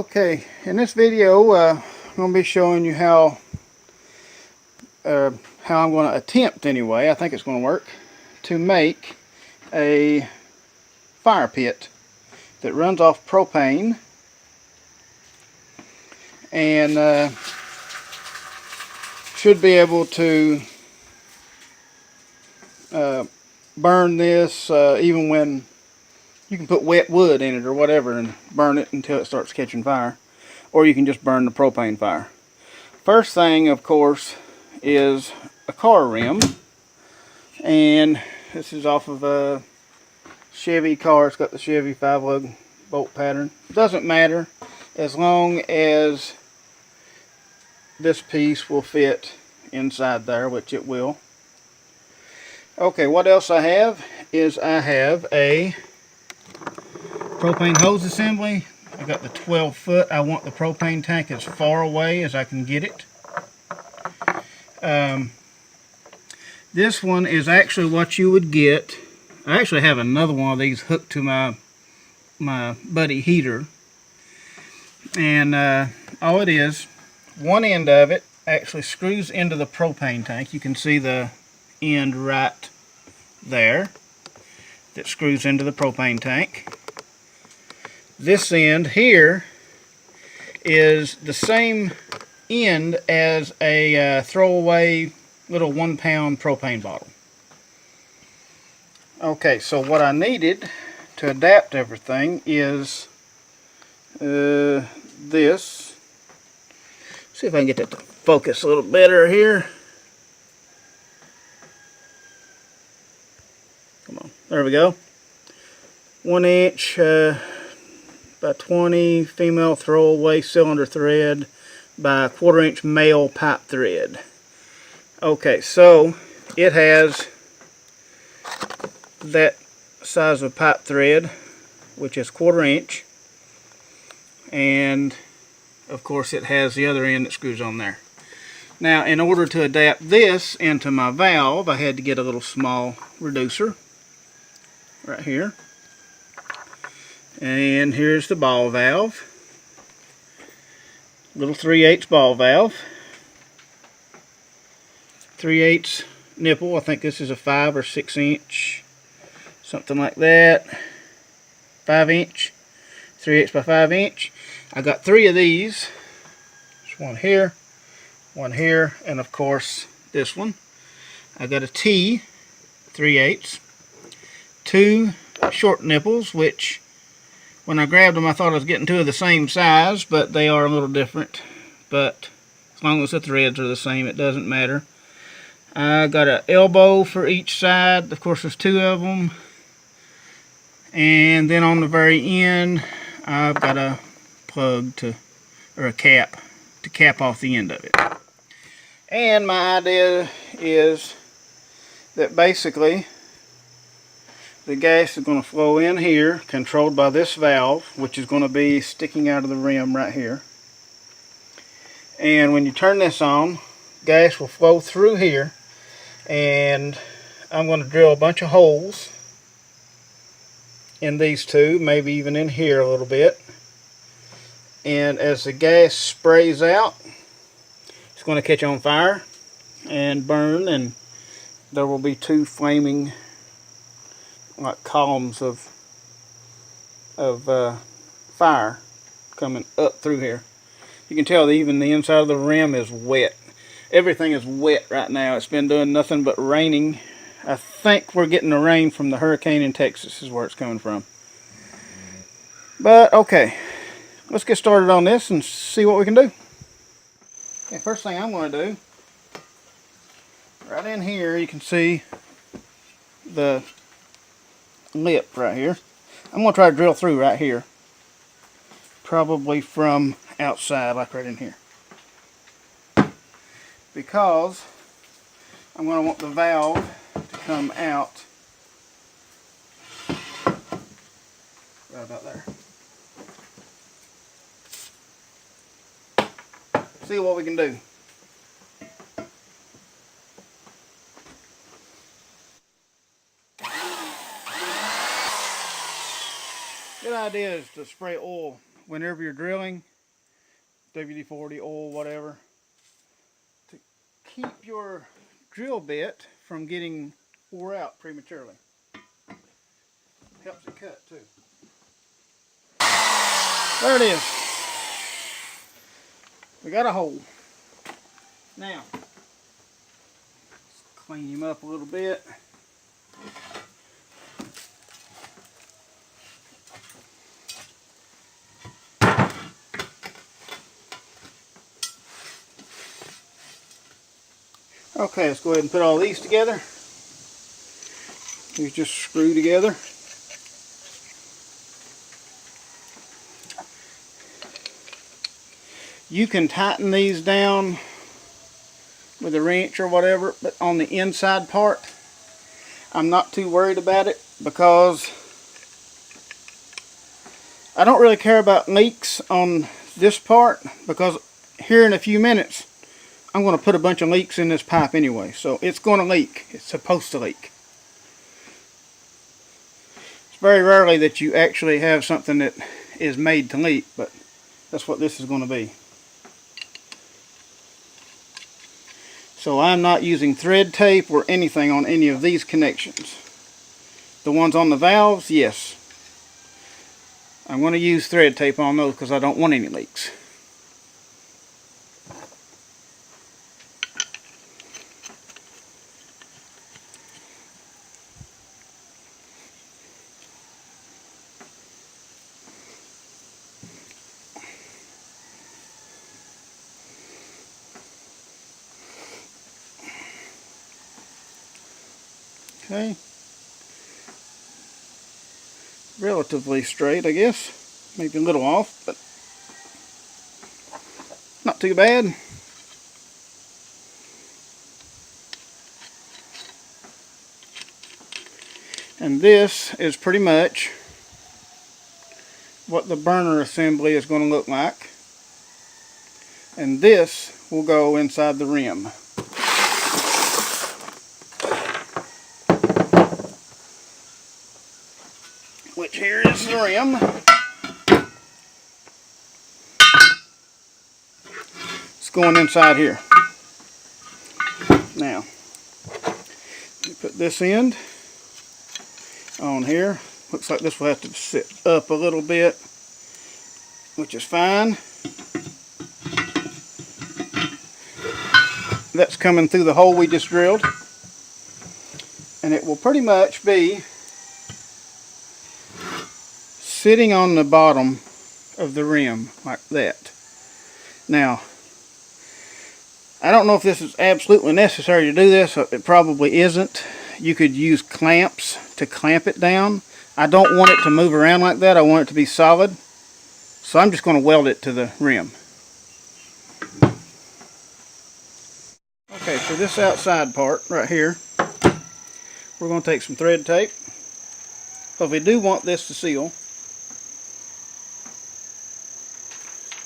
Okay, in this video I'm going to be showing you how I'm going to attempt, anyway, I think it's going to work, to make a fire pit that runs off propane and should be able to burn this even when you can put wet wood in it or whatever and burn it until it starts catching fire, or you can just burn the propane fire. First thing, of course, is a car rim, and this is off of a Chevy car. It's got the Chevy 5-lug bolt pattern. Doesn't matter as long as this piece will fit inside there, which it will. Okay, what else I have is I have a propane hose assembly. I got the 12 foot. I want the propane tank as far away as I can get it. This one is actually what you would get. I actually have another one of these hooked to my buddy heater, and all it is, one end of it actually screws into the propane tank. You can see the end right there that screws into the propane tank. This end here is the same end as a throwaway little 1 pound propane bottle. Okay, so what I needed to adapt everything is this. See if I can get that to focus a little better here. Come on, there we go. 1 inch by 20 female throwaway cylinder thread by 1/4 inch male pipe thread. Okay, so it has that size of pipe thread, which is 1/4 inch, and of course it has the other end that screws on there. Now, in order to adapt this into my valve, I had to get a little small reducer right here, and here's the ball valve, little 3/8 ball valve, 3/8 nipple. I think this is a 5 or 6 inch, something like that. 5 inch, 3/8 by 5 inch. I got 3 of these. There's one here, and of course this one. I got a T 3/8, 2 short nipples, which when I grabbed them I thought I was getting 2 of the same size, but they are a little different. But as long as the threads are the same, it doesn't matter. I got an elbow for each side. Of course, there's 2 of them. And then on the very end, I've got a plug or a cap to cap off the end of it. And my idea is that basically the gas is going to flow in here, controlled by this valve, which is going to be sticking out of the rim right here. And when you turn this on, gas will flow through here, and I'm going to drill a bunch of holes in these 2, maybe even in here a little bit. And as the gas sprays out, it's going to catch on fire and burn, and there will be 2 flaming like columns of fire coming up through here. You can tell that even the inside of the rim is wet. Everything is wet right now. It's been doing nothing but raining. I think we're getting the rain from the hurricane in Texas is where it's coming from. But okay, let's get started on this and see what we can do. Okay, first thing I'm going to do, right in here you can see the lip right here. I'm going to try to drill through right here, probably from outside, like right in here, because I'm going to want the valve to come out right about there. See what we can do. Good idea is to spray oil whenever you're drilling. WD-40, oil, whatever, to keep your drill bit from getting wore out prematurely. Helps it cut too. There it is. We got a hole. Now, let's clean him up a little bit. Okay, let's go ahead and put all these together. These just screw together. You can tighten these down with a wrench or whatever, but on the inside part, I'm not too worried about it because I don't really care about leaks on this part, because here in a few minutes I'm going to put a bunch of leaks in this pipe anyway, so it's going to leak. It's supposed to leak. It's very rarely that you actually have something that is made to leak, but that's what this is going to be. So I'm not using thread tape or anything on any of these connections. The ones on the valves, yes. I'm going to use thread tape on those because I don't want any leaks. Okay. Relatively straight, I guess. Maybe a little off, but not too bad. And this is pretty much what the burner assembly is going to look like. And this will go inside the rim. Which here is the rim. It's going inside here. Now, you put this end on here. Looks like this will have to sit up a little bit, which is fine. That's coming through the hole we just drilled. And it will pretty much be sitting on the bottom of the rim like that. Now, I don't know if this is absolutely necessary to do this. It probably isn't. You could use clamps to clamp it down. I don't want it to move around like that. I want it to be solid. So I'm just going to weld it to the rim. Okay, for this outside part right here, we're going to take some thread tape, because we do want this to seal,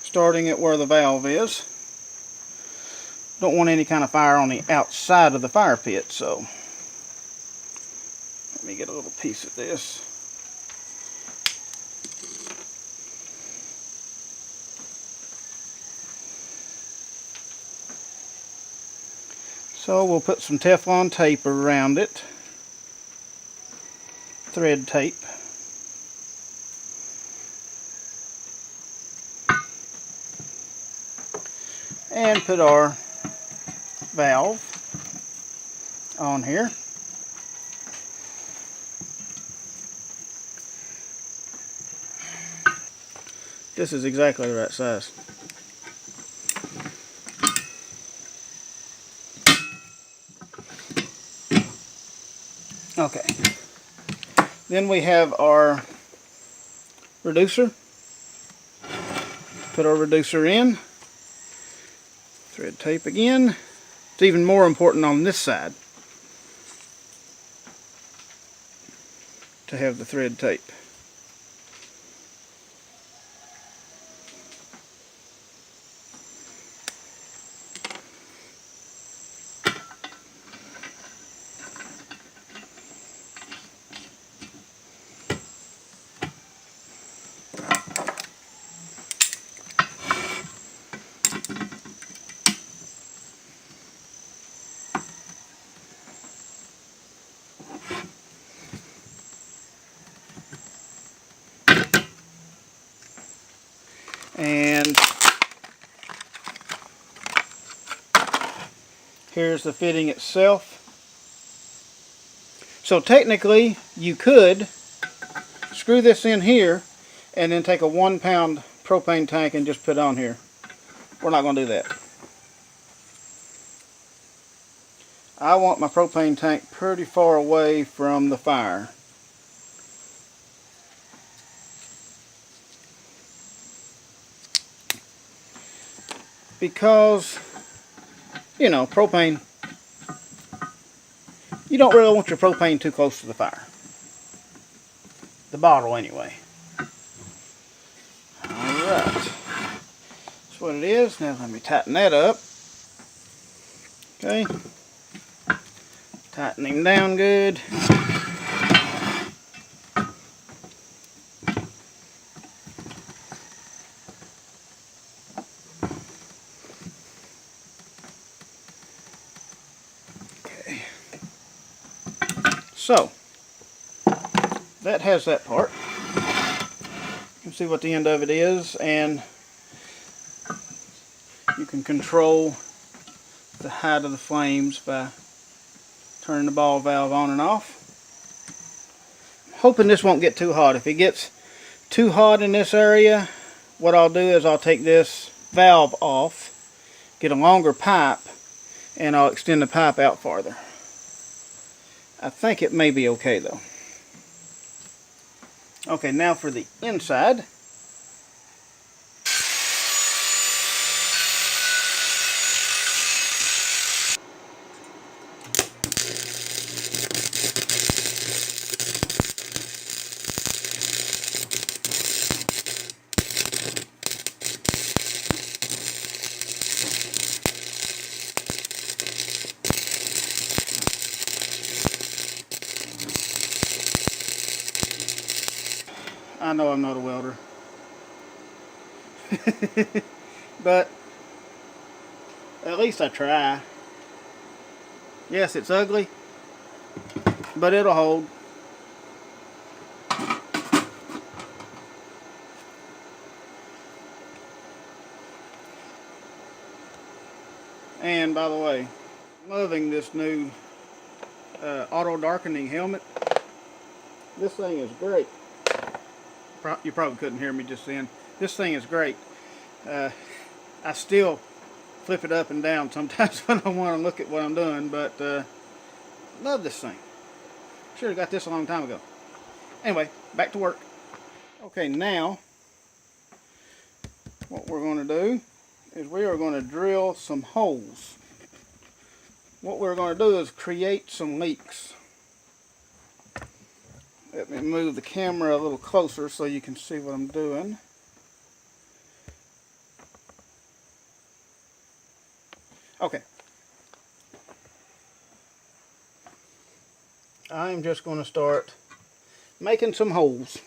starting at where the valve is. Don't want any kind of fire on the outside of the fire pit, so let me get a little piece of this. So we'll put some Teflon tape around it, thread tape. And put our valve on here. This is exactly the right size. Okay. Then we have our reducer. Put our reducer in. Thread tape again. It's even more important on this side to have the thread tape. Here's the fitting itself. So technically, you could screw this in here and then take a 1 pound propane tank and just put it on here. We're not going to do that. I want my propane tank pretty far away from the fire. Because, you know, propane, you don't really want your propane too close to the fire. The bottle, anyway. Alright. That's what it is. Now let me tighten that up. Okay. Tighten him down good. Okay. So, that has that part. You can see what the end of it is, and you can control the height of the flames by turning the ball valve on and off. I'm hoping this won't get too hot. If it gets too hot in this area, what I'll do is I'll take this valve off, get a longer pipe, and I'll extend the pipe out farther. I think it may be okay though. Okay, now for the inside. I know I'm not a welder. But at least I try. Yes, it's ugly, but it'll hold. And by the way, loving this new auto darkening helmet. This thing is great. You probably couldn't hear me just then. This thing is great. I still flip it up and down sometimes when I want to look at what I'm doing, but love this thing. Should have got this a long time ago. Anyway, back to work. Okay, now what we're going to do is we are going to drill some holes. What we're going to do is create some leaks. Let me move the camera a little closer so you can see what I'm doing. Okay. I'm just going to start making some holes.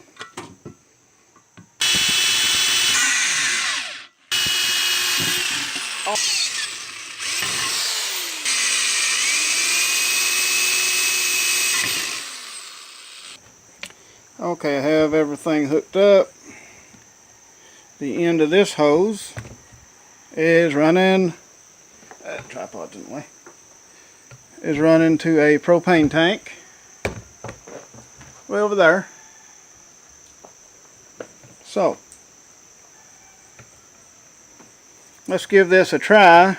Okay, I have everything hooked up. The end of this hose is running, tripod's in the way, is running to a propane tank way over there. So, let's give this a try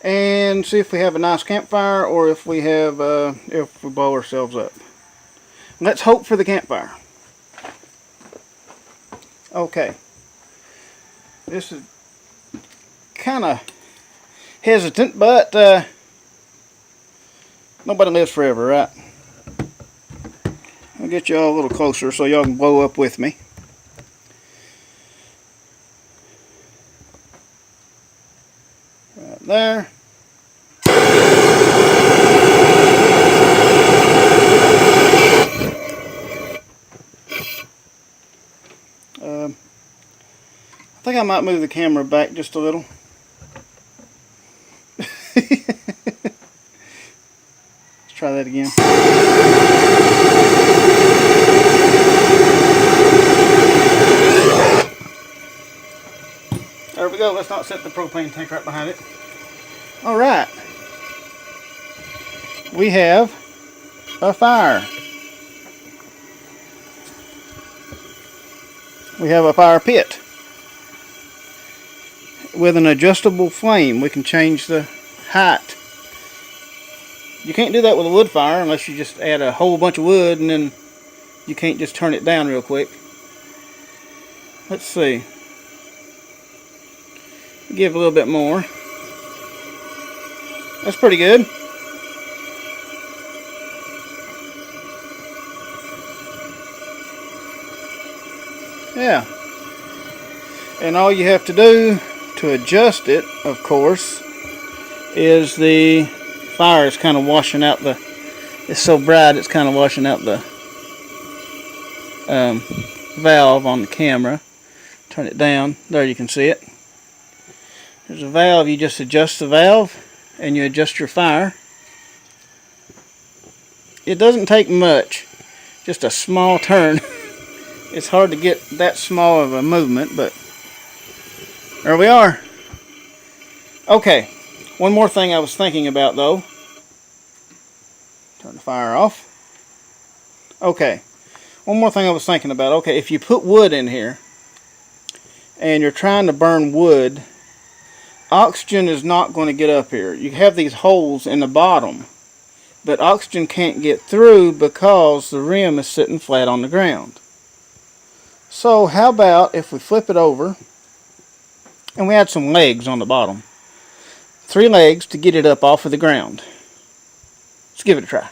and see if we have a nice campfire or if we have, if we blow ourselves up. Let's hope for the campfire. Okay. This is kind of hesitant, but nobody lives forever, right? I'll get y'all a little closer so y'all can blow up with me. Right there. I think I might move the camera back just a little. Let's try that again. There we go. Let's not set the propane tank right behind it. Alright, we have a fire. We have a fire pit with an adjustable flame. We can change the height. You can't do that with a wood fire unless you just add a whole bunch of wood, and then you can't just turn it down real quick. Let's see. Give a little bit more. That's pretty good. Yeah. And all you have to do to adjust it, of course, is the fire is kind of washing out the, it's so bright it's kind of washing out the valve on the camera. Turn it down. There, you can see it. There's a valve. You just adjust the valve and you adjust your fire. It doesn't take much, just a small turn. It's hard to get that small of a movement, but there we are. Okay, one more thing I was thinking about though. Turn the fire off. Okay, one more thing I was thinking about. Okay, if you put wood in here and you're trying to burn wood, oxygen is not going to get up here. You have these holes in the bottom, but oxygen can't get through because the rim is sitting flat on the ground. So how about if we flip it over and we add some legs on the bottom. 3 legs to get it up off of the ground. Let's give it a try. I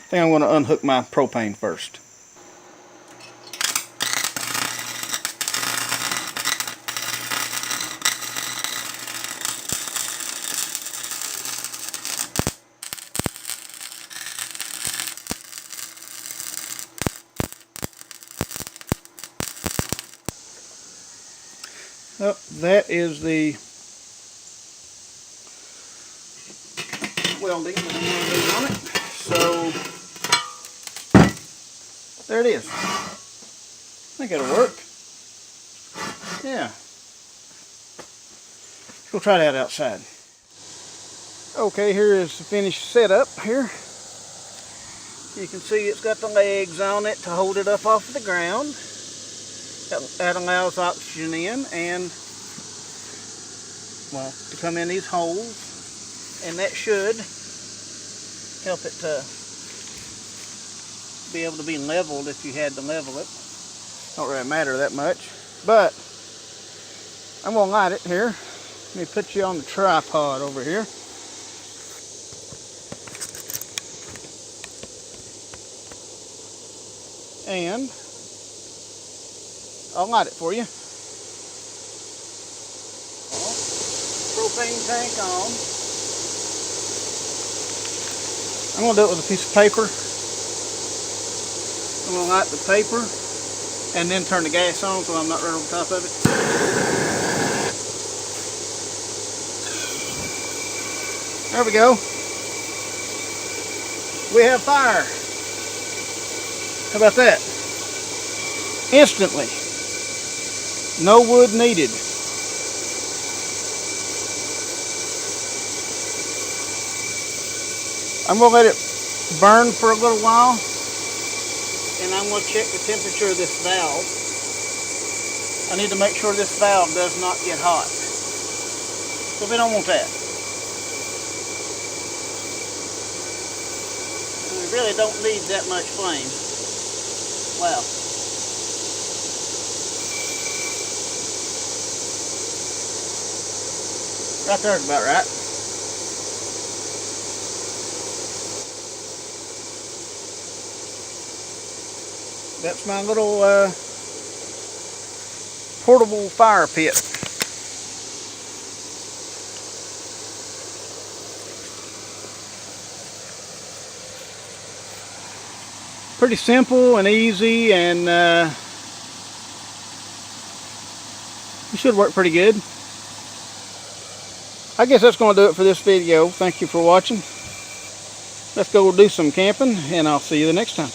think I'm going to unhook my propane first. Oh, that is the welding that I'm going to do on it. So, there it is. I think it'll work. Yeah. We'll try that outside. Okay, here is the finished setup here. You can see it's got the legs on it to hold it up off of the ground. That allows oxygen in and, well, to come in these holes, and that should help it to be able to be leveled if you had to level it. Don't really matter that much, but I'm going to light it here. Let me put you on the tripod over here. And I'll light it for you. Propane tank on. I'm going to do it with a piece of paper. I'm going to light the paper and then turn the gas on so I'm not right over top of it. There we go. We have fire. How about that? Instantly. No wood needed. I'm going to let it burn for a little while, and I'm going to check the temperature of this valve. I need to make sure this valve does not get hot, so we don't want that. And we really don't need that much flame. Wow. Right there's about right. That's my little portable fire pit. Pretty simple and easy, and it should work pretty good. I guess that's going to do it for this video. Thank you for watching. Let's go do some camping, and I'll see you the next time.